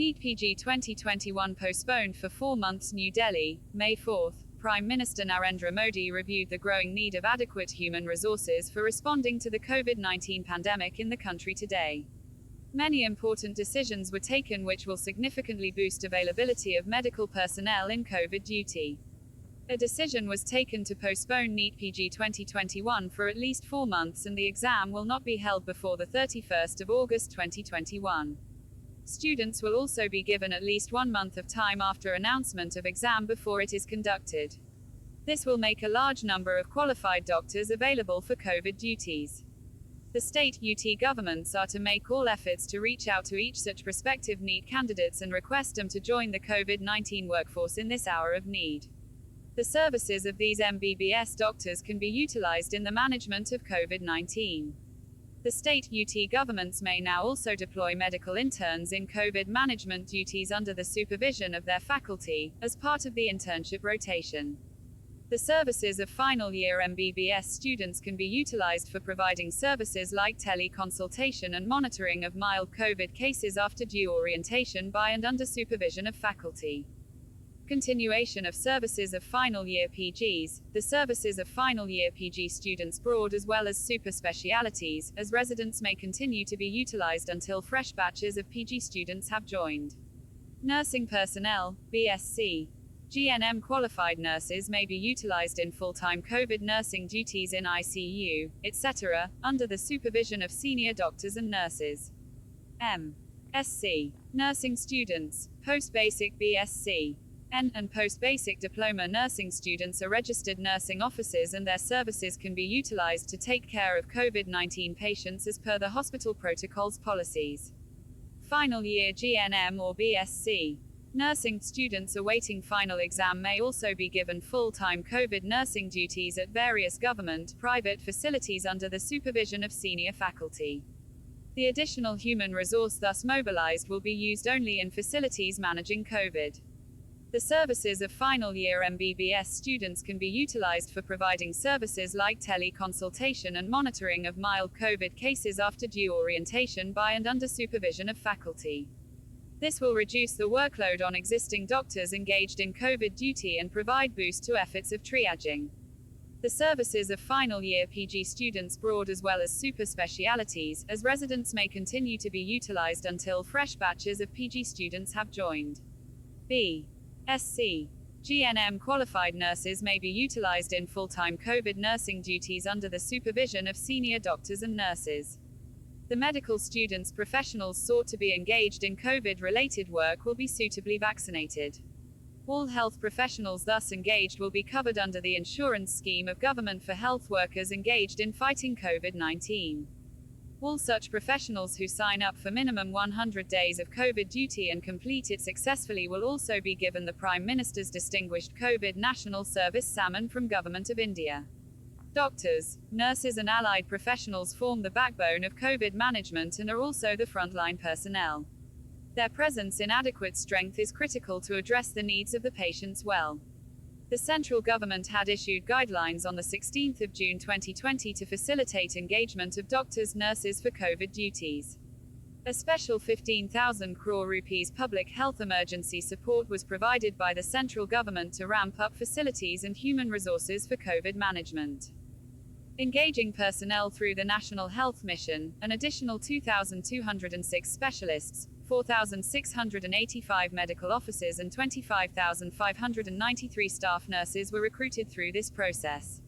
NEET-PG 2021 postponed for 4 months. New Delhi, May 4. Prime Minister Narendra Modi reviewed the growing need of adequate human resources for responding to the COVID-19 pandemic in the country today. Many important decisions were taken which will significantly boost availability of medical personnel in COVID duty. A decision was taken to postpone NEET-PG 2021 for at least 4 months, and the exam will not be held before the 31st of August 2021. Students will also be given at least 1 month of time after announcement of exam before it is conducted. This will make a large number of qualified doctors available for COVID duties. The state UT governments are to make all efforts to reach out to each such prospective NEET candidates and request them to join the COVID-19 workforce in this hour of need. The services of these MBBS doctors can be utilized in the management of COVID-19. The state UT governments may now also deploy medical interns in COVID management duties under the supervision of their faculty, as part of the internship rotation. The services of final year MBBS students can be utilized for providing services like teleconsultation and monitoring of mild COVID cases after due orientation by and under supervision of faculty. Continuation of services of final year PGs, the services of final year PG students broad as well as super specialities, as residents may continue to be utilized until fresh batches of PG students have joined. Nursing personnel, BSc, GNM qualified nurses may be utilized in full-time COVID nursing duties in ICU, etc., under the supervision of senior doctors and nurses. M.Sc. Nursing students, post-basic BSc, and post-basic diploma nursing students are registered nursing officers, and their services can be utilized to take care of COVID-19 patients as per the hospital protocols policies. Final year GNM or BSc. Nursing students awaiting final exam may also be given full-time COVID nursing duties at various government, private facilities under the supervision of senior faculty. The additional human resource thus mobilized will be used only in facilities managing COVID. The services of final year MBBS students can be utilized for providing services like teleconsultation and monitoring of mild COVID cases after due orientation by and under supervision of faculty. This will reduce the workload on existing doctors engaged in COVID duty and provide boost to efforts of triaging. The services of final year PG students broad as well as super specialities, as residents may continue to be utilized until fresh batches of PG students have joined. B.Sc. GNM qualified nurses may be utilized in full-time COVID nursing duties under the supervision of senior doctors and nurses. The medical students professionals sought to be engaged in COVID-related work will be suitably vaccinated. All health professionals thus engaged will be covered under the insurance scheme of government for health workers engaged in fighting COVID-19. All such professionals who sign up for minimum 100 days of COVID duty and complete it successfully will also be given the Prime Minister's Distinguished COVID National Service Salmon from Government of India. Doctors, nurses and allied professionals form the backbone of COVID management and are also the frontline personnel. Their presence in adequate strength is critical to address the needs of the patients well. The central government had issued guidelines on the 16th of June 2020 to facilitate engagement of doctors, nurses for COVID duties. A special 15,000 crore rupees public health emergency support was provided by the central government to ramp up facilities and human resources for COVID management. Engaging personnel through the National Health Mission, an additional 2,206 specialists, 4,685 medical officers and 25,593 staff nurses were recruited through this process.